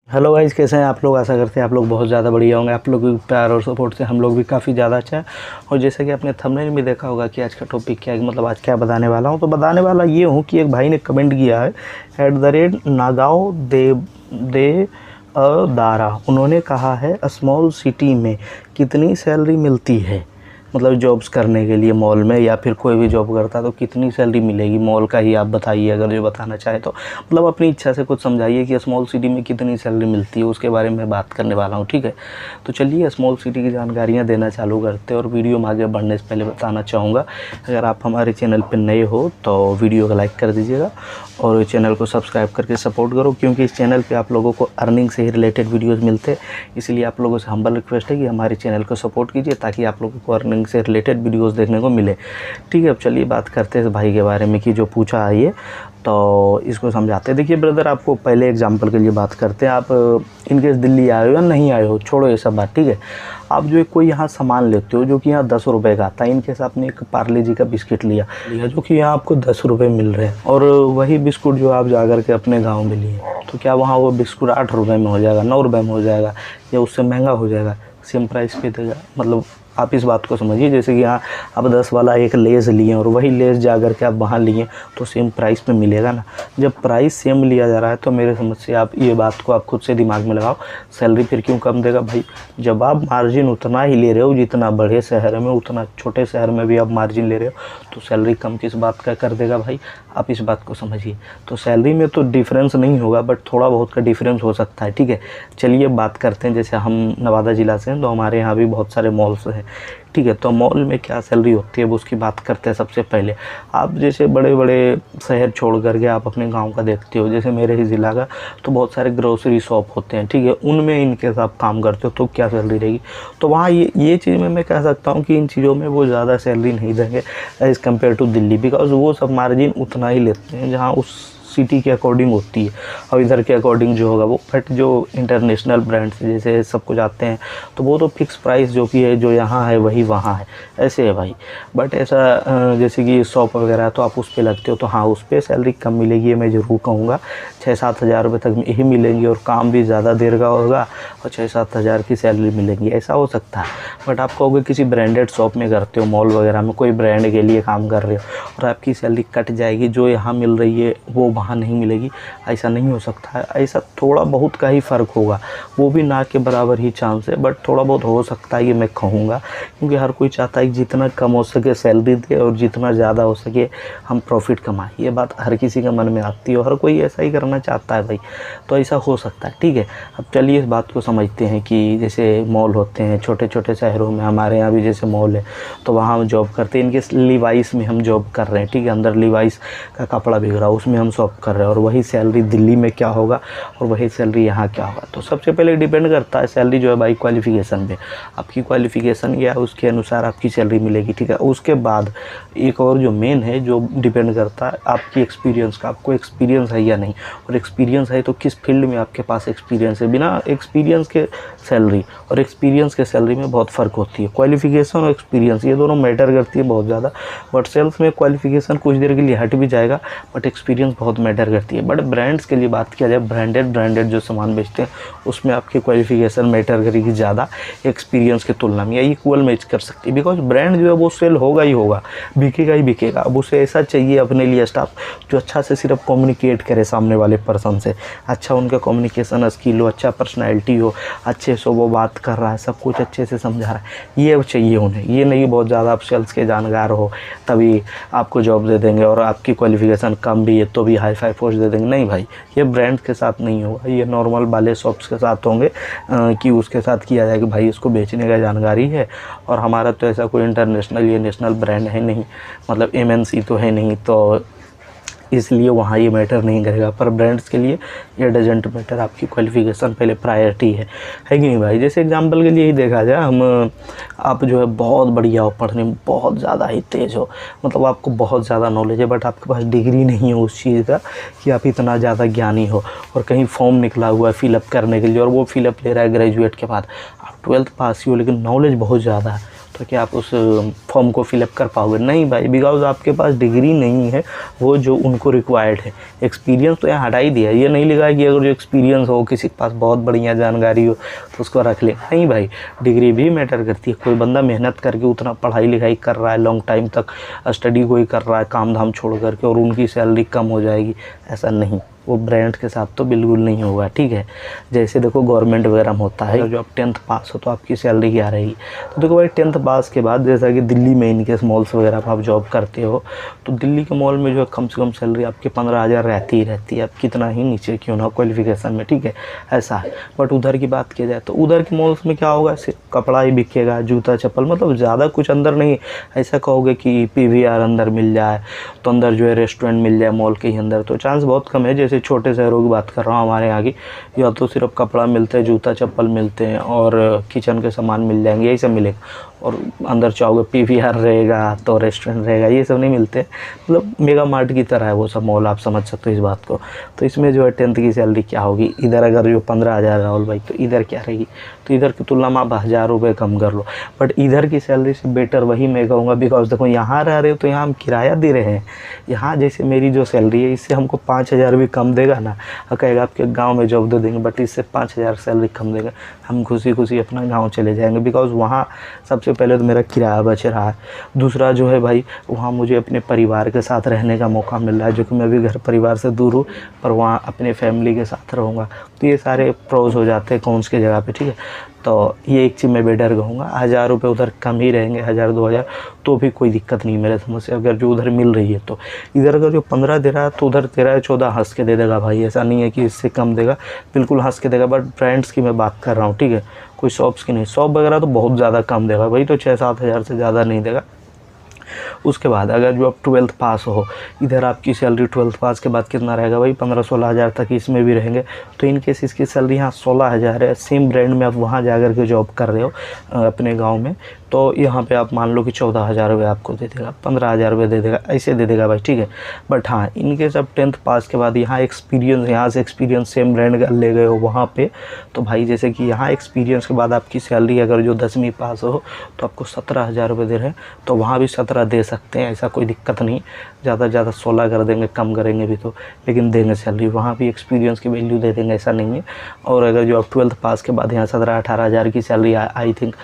Hello guys, कैसे हैं आप लोग। आशा करते हैं आप लोग बहुत ज़्यादा बढ़िया होंगे। आप लोग के प्यार और सपोर्ट से हम लोग भी काफ़ी ज़्यादा अच्छा है। और जैसे कि आपने थंबनेल में देखा होगा कि आज का टॉपिक क्या है, मतलब आज क्या बताने वाला हूं। तो बताने वाला ये हूं कि एक भाई ने कमेंट किया है @नागाओ दे दारा। उन्होंने कहा है स्मॉल सिटी में कितनी सैलरी मिलती है, मतलब जॉब्स करने के लिए मॉल में, या फिर कोई भी जॉब करता है तो कितनी सैलरी मिलेगी मॉल का ही आप बताइए, अगर जो बताना चाहे तो। मतलब अपनी इच्छा से कुछ समझाइए कि स्मॉल सिटी में कितनी सैलरी मिलती है, उसके बारे में बात करने वाला हूँ। ठीक है, तो चलिए स्मॉल सिटी की जानकारियाँ देना चालू करते हैं। और वीडियो में आगे बढ़ने से पहले बताना चाहूँगा, अगर आप हमारे चैनल पर नए हो तो वीडियो को लाइक कर दीजिएगा और चैनल को सब्सक्राइब करके सपोर्ट करो, क्योंकि इस चैनल पे आप लोगों को अर्निंग से ही रिलेटेड वीडियोस मिलते हैं। इसलिए आप लोगों से हम्बल रिक्वेस्ट है कि हमारे चैनल को सपोर्ट कीजिए ताकि आप लोगों को अर्निंग से रिलेटेड वीडियोस देखने को मिले। ठीक है, अब चलिए बात करते हैं इस भाई के बारे में कि जो पूछा है ये, तो इसको समझाते हैं। देखिए ब्रदर, आपको पहले एग्जांपल के लिए बात करते हैं। आप इनकेस दिल्ली आए हो या नहीं आए हो, छोड़ो ये सब बात। ठीक है, आप जो कोई यहाँ सामान लेते हो जो कि यहाँ 10 रुपये का आता है, इनकेस आपने एक पार्ले जी का बिस्किट लिया जो कि यहाँ आपको 10 रुपये मिल रहे हैं, और वही बिस्कुट जो आप जा कर के अपने गाँव में लिए, तो क्या वहाँ वो बिस्कुट 8 रुपये में हो जाएगा, 9 रुपये में हो जाएगा, या उससे महंगा हो जाएगा? सेम प्राइस पे देगा। मतलब आप इस बात को समझिए, जैसे कि यहाँ आप 10 वाला एक लेस लिए और वही लेस जा कर के आप वहाँ लिए तो सेम प्राइस पे मिलेगा ना। जब प्राइस सेम लिया जा रहा है तो मेरे समझ से आप ये बात को आप खुद से दिमाग में लगाओ, सैलरी फिर क्यों कम देगा भाई? जब आप मार्जिन उतना ही ले रहे हो जितना बड़े शहर में, उतना छोटे शहर में भी आप मार्जिन ले रहे हो, तो सैलरी कम किस बात का कर देगा भाई? आप इस बात को समझिए। तो सैलरी में तो डिफरेंस नहीं होगा, बट थोड़ा बहुत का डिफरेंस हो सकता है। ठीक है, चलिए बात करते हैं। जैसे हम नवादा ज़िला से हैं तो हमारे यहाँ भी बहुत सारे मॉल्स हैं। ठीक है, तो मॉल में क्या सैलरी होती है वो उसकी बात करते हैं। सबसे पहले आप जैसे बड़े बड़े शहर छोड़ करके आप अपने गांव का देखते हो, जैसे मेरे ही ज़िला का, तो बहुत सारे ग्रोसरी शॉप होते हैं। ठीक है, उनमें इनकेस आप काम करते हो तो क्या सैलरी रहेगी? तो वहाँ ये चीज़ में मैं कह सकता हूँ कि इन चीज़ों में वो ज़्यादा सैलरी नहीं देंगे as compared to Delhi, because वो सब मार्जिन उतना ही लेते हैं जहाँ उस सिटी के अकॉर्डिंग होती है, और इधर के अकॉर्डिंग जो होगा वो। बट जो इंटरनेशनल ब्रांड्स जैसे सब कुछ आते हैं तो वो तो फिक्स प्राइस जो कि है, जो यहाँ है वही वहाँ है, ऐसे है भाई। बट ऐसा जैसे कि शॉप वगैरह तो आप उस पर लगते हो तो हाँ, उस पर सैलरी कम मिलेगी, मैं ज़रूर कहूँगा। 6-7 हज़ार रुपये तक ही मिलेंगी, और काम भी ज़्यादा देर का होगा और 6-7 हज़ार की सैलरी मिलेगी, ऐसा हो सकता है। बट आप कहोगे किसी ब्रांडेड शॉप में करते हो, मॉल वगैरह में कोई ब्रांड के लिए काम कर रहे हो, और आपकी सैलरी कट जाएगी, जो यहाँ मिल रही है वो वहाँ नहीं मिलेगी, ऐसा नहीं हो सकता है। ऐसा थोड़ा बहुत का ही फ़र्क होगा, वो भी ना के बराबर ही चांस है, बट थोड़ा बहुत हो सकता है, ये मैं कहूँगा। क्योंकि हर कोई चाहता है कि जितना कम हो सके सैलरी दे और जितना ज़्यादा हो सके हम प्रॉफिट कमाएं। ये बात हर किसी के मन में आती है, और हर कोई ऐसा ही करना चाहता है भाई, तो ऐसा हो सकता है। ठीक है, अब चलिए इस बात को समझते हैं कि जैसे मॉल होते हैं छोटे छोटे शहरों में, हमारे यहाँ भी जैसे मॉल है तो वहाँ हम जॉब करते हैं। इनके लिवाइस में हम जॉब कर रहे हैं। ठीक है, अंदर लिवाइस का कपड़ा बिक रहा है, उसमें हम शॉप कर रहे हैं, और वही सैलरी दिल्ली में क्या होगा और वही सैलरी यहाँ क्या होगा? तो सबसे पहले डिपेंड करता है सैलरी जो है भाई क्वालिफ़िकेशन पे। आपकी क्वालिफ़िकेशन या उसके अनुसार आपकी सैलरी मिलेगी। ठीक है, उसके बाद एक और जो मेन है जो डिपेंड करता है आपकी एक्सपीरियंस का, आपको एक्सपीरियंस है या नहीं, और एक्सपीरियंस है तो किस फील्ड में आपके पास एक्सपीरियंस है। बिना एक्सपीरियंस के सैलरी और एक्सपीरियंस के सैलरी में बहुत फ़र्क होती है। क्वालिफ़िकेशन और एक्सपीरियंस ये दोनों मैटर करती है बहुत ज़्यादा। बट सेल्स में क्वालिफ़िकेशन कुछ देर के लिए हट भी जाएगा, बट एक्सपीरियंस बहुत मैटर करती है। बट ब्रांड्स के लिए बात किया जाए, ब्रांडेड जो सामान बेचते हैं उसमें आपकी क्वालिफ़िकेशन मैटर करेगी ज़्यादा एक्सपीरियंस के तुलना में, या इक्वल मैच कर सकती है। बिकॉज ब्रांड जो है वो सेल होगा ही होगा, बिकेगा ही बिकेगा। अब उसे ऐसा चाहिए अपने लिए स्टाफ जो अच्छा से सिर्फ कम्युनिकेट करे सामने वाले पर्सन से, अच्छा उनका कम्युनिकेशन स्किल हो, अच्छा पर्सनैलिटी हो, अच्छे से वो बात कर रहा है, सब कुछ अच्छे से समझा रहा है, ये चाहिए उन्हें। ये नहीं बहुत ज़्यादा आप सेल्स के जानकार हो तभी आपको जॉब दे देंगे, और आपकी क्वालिफ़िकेशन कम भी है तो भी हाई फाई पोस्ट दे देंगे। नहीं भाई, ये ब्रांड के साथ नहीं होगा, ये नॉर्मल वाले शॉप्स के साथ होंगे कि उसके साथ किया जाए कि भाई इसको बेचने का जानकारी है, और हमारा तो ऐसा कोई इंटरनेशनल या नेशनल ब्रांड है नहीं, मतलब MNC तो है नहीं, तो इसलिए वहाँ ये मैटर नहीं करेगा। पर ब्रांड्स के लिए ये डजेंट मैटर, आपकी क्वालिफ़िकेशन पहले प्रायोरिटी है कि नहीं भाई? जैसे एग्जांपल के लिए ही देखा जाए, आप जो है बहुत बढ़िया हो, पढ़ने में बहुत ज़्यादा ही तेज़ हो, मतलब आपको बहुत ज़्यादा नॉलेज है, बट आपके पास डिग्री नहीं है उस चीज़ का कि आप इतना ज़्यादा ज्ञानी हो, और कहीं फॉर्म निकला हुआ है फिलअप करने के लिए, और वो फिलअप ले रहा है ग्रेजुएट के बाद। आप 12th पास ही हो लेकिन नॉलेज बहुत ज़्यादा है, तो क्या आप उस फॉर्म को फिलअप कर पाओगे? नहीं भाई, बिकॉज आपके पास डिग्री नहीं है वो जो उनको रिक्वायर्ड है। एक्सपीरियंस तो यहाँ हटा ही दिया, ये नहीं लिखा है कि अगर जो एक्सपीरियंस हो, किसी के पास बहुत बढ़िया जानकारी हो तो उसको रख ले। नहीं भाई, डिग्री भी मैटर करती है। कोई बंदा मेहनत करके उतना पढ़ाई लिखाई कर रहा है, लॉन्ग टाइम तक स्टडी कोई कर रहा है काम धाम छोड़ करके, और उनकी सैलरी कम हो जाएगी, ऐसा नहीं। वो ब्रांड के साथ तो बिल्कुल नहीं होगा, ठीक है। जैसे देखो गवर्नमेंट वगैरह में होता है, जो आप 10th पास हो तो आपकी सैलरी क्या रहेगी। तो देखो भाई 10th पास के बाद जैसा कि दिल्ली में इनकेस मॉल्स वगैरह में आप जॉब करते हो तो दिल्ली के मॉल में जो है कम से कम सैलरी आपकी 15,000 रहती ही रहती है। आप कितना ही नीचे क्यों ना क्वालिफिकेशन में, ठीक है, ऐसा है। बट उधर की बात की जाए तो उधर के मॉल्स में क्या होगा, सिर्फ कपड़ा ही बिकेगा, जूता चप्पल, मतलब ज़्यादा कुछ अंदर नहीं। ऐसा कहोगे कि PVR अंदर मिल जाए तो अंदर जो है रेस्टोरेंट मिल जाए मॉल के ही अंदर, तो चांस बहुत कम है। जैसे छोटे शहरों की बात कर रहा हूँ हमारे यहाँ की, या तो सिर्फ कपड़ा मिलता है, जूता चप्पल मिलते हैं और किचन के सामान मिल जाएंगे, यही सब मिलेगा। और अंदर चाहोगे PVR रहेगा तो रेस्टोरेंट रहेगा, ये सब नहीं मिलते। मतलब मेगा मार्ट की तरह है वो सब मॉल, आप समझ सकते हो इस बात को। तो इसमें जो है 10th की सैलरी क्या होगी, इधर अगर जो 15,000 राहुल भाई, तो इधर क्या रहेगी। तो इधर की तुलना में आप 1,000 रुपये कम कर लो, बट इधर की सैलरी से बेटर वही मैं कहूँगा। बिकॉज देखो यहाँ रह रहे हो तो यहाँ हम किराया दे रहे हैं। यहाँ जैसे मेरी जो सैलरी है इससे हमको 5,000 भी कम देगा ना, कहेगा आपके गाँव में जॉब दे देंगे, बट इससे 5,000 सैलरी कम देगा, हम खुशी खुशी अपना गाँव चले जाएंगे। बिकॉज वहाँ सबसे पहले तो मेरा किराया बच रहा है, दूसरा जो है भाई वहाँ मुझे अपने परिवार के साथ रहने का मौका मिल रहा है, जो कि मैं अभी घर परिवार से दूर हूँ, पर वहाँ अपने फैमिली के साथ रहूँगा। तो ये सारे प्रोज हो जाते हैं कौन की जगह पे, ठीक है। तो ये एक चीज़ मैं बेटर कहूँगा। 1,000 रुपये उधर कम ही रहेंगे, 1,000 2,000 तो भी कोई दिक्कत नहीं मेरे समझ से, अगर जो उधर मिल रही है। तो इधर अगर जो 15 दे रहा है तो उधर 13-14 हंस के दे देगा भाई, ऐसा नहीं है कि इससे कम देगा, बिल्कुल हंस के देगा। बट ब्रांड्स की मैं बात कर रहा हूँ, ठीक है, कोई शॉप्स की नहीं। शॉप वगैरह तो बहुत ज़्यादा कम देगा भाई, तो 6-7 हज़ार से ज़्यादा नहीं देगा। उसके बाद अगर जो आप 12th पास हो, इधर आपकी सैलरी 12th पास के बाद कितना रहेगा भाई, 15-16 हज़ार तक इसमें भी रहेंगे। तो इन केस इसकी सैलरी यहाँ 16,000 है। सेम ब्रांड में आप वहाँ जा कर के जॉब कर रहे हो अपने गांव में, तो यहाँ पे आप मान लो कि 14,000 रुपये आपको दे देगा, 15,000 रुपये दे देगा, ऐसे दे देगा भाई, ठीक है। बट हाँ, इन केस आप 10th पास के बाद यहाँ एक्सपीरियंस, यहाँ से एक्सपीरियंस सेम ब्रांड का ले गए हो वहाँ पे, तो भाई जैसे कि यहाँ एक्सपीरियंस के बाद आपकी सैलरी अगर जो 10वीं पास हो तो आपको 17,000 रुपये दे रहे हैं, तो वहाँ भी 17 दे सकते हैं, ऐसा कोई दिक्कत नहीं। ज़्यादा से ज़्यादा 16 कर देंगे, कम करेंगे भी तो, लेकिन देंगे सैलरी, वहाँ भी एक्सपीरियंस की वैल्यू दे देंगे, ऐसा नहीं है। और अगर जो आप 12th पास के बाद यहाँ 17-18 हज़ार की सैलरी, आई थिंक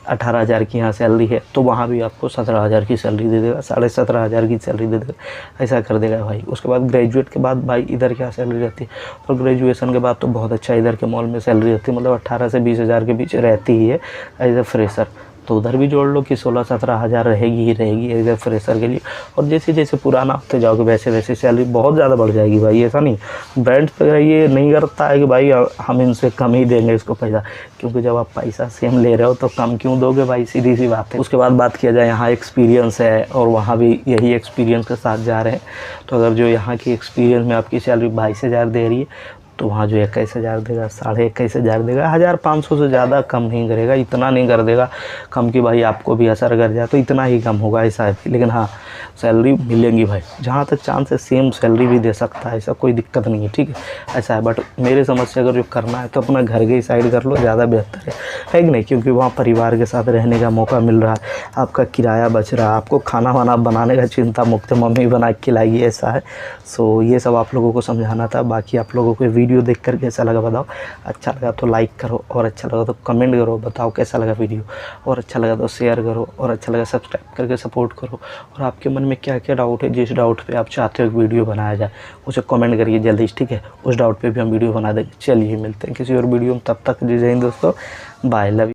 18,000 की यहाँ सैलरी है, तो वहाँ भी आपको 17,000 की सैलरी दे देगा, 17,500 की सैलरी दे देगा, ऐसा कर देगा भाई। उसके बाद ग्रेजुएट के बाद भाई इधर क्या सैलरी रहती है, और ग्रेजुएशन के बाद तो बहुत अच्छा इधर के मॉल में सैलरी रहती है, मतलब 18 से 20 हज़ार के बीच रहती ही है एज ए फ्रेशर। तो उधर भी जोड़ लो कि 16-17 हज़ार रहेगी ही रहेगी एज ए फ्रेशर के लिए। और जैसे जैसे पुराना होते जाओगे वैसे वैसे सैलरी बहुत ज़्यादा बढ़ जाएगी भाई, ऐसा नहीं। ब्रांड्स वगैरह ये नहीं करता है कि भाई हम इनसे कम ही देंगे इसको पैसा, क्योंकि जब आप पैसा सेम ले रहे हो तो कम क्यों दोगे भाई, सीधी सी बात है। उसके बाद बात किया जाए यहाँ एक्सपीरियंस है और वहाँ भी यही एक्सपीरियंस के साथ जा रहे हैं, तो अगर जो यहाँ की एक्सपीरियंस में आपकी सैलरी 22,000 दे रही है तो वहाँ जो 21,000 देगा, 21,500 देगा, 1,500 से ज़्यादा कम नहीं करेगा, इतना नहीं कर देगा कम कि भाई आपको भी असर कर जाए, तो इतना ही कम होगा ऐसा है। लेकिन हाँ, सैलरी मिलेंगी भाई, जहाँ तक चांस है सेम सैलरी भी दे सकता है, ऐसा कोई दिक्कत नहीं है, ठीक है, ऐसा है। बट मेरे समझ से अगर जो करना है तो अपना घर के ही साइड कर लो, ज़्यादा बेहतर है कि नहीं, क्योंकि वहाँ परिवार के साथ रहने का मौका मिल रहा है, आपका किराया बच रहा है, आपको खाना वाना बनाने का चिंता मुक्त, मम्मी बना के खिलाएगी, ऐसा है। सो ये सब आप लोगों को समझाना था। बाकी आप लोगों को वीडियो देख कर कैसा लगा बताओ, अच्छा लगा तो लाइक करो, और अच्छा लगा तो कमेंट करो, बताओ कैसा लगा वीडियो, और अच्छा लगा तो शेयर करो, और अच्छा लगा सब्सक्राइब करके सपोर्ट करो। और आपके मन में क्या क्या डाउट है, जिस डाउट पे आप चाहते हो कि वीडियो बनाया जाए उसे कमेंट करिए जल्दी, ठीक है, उस डाउट पे भी हम वीडियो बना देंगे। चलिए मिलते हैं किसी और वीडियो में, तब तक जय हिंद दोस्तों, बाय, लव यू।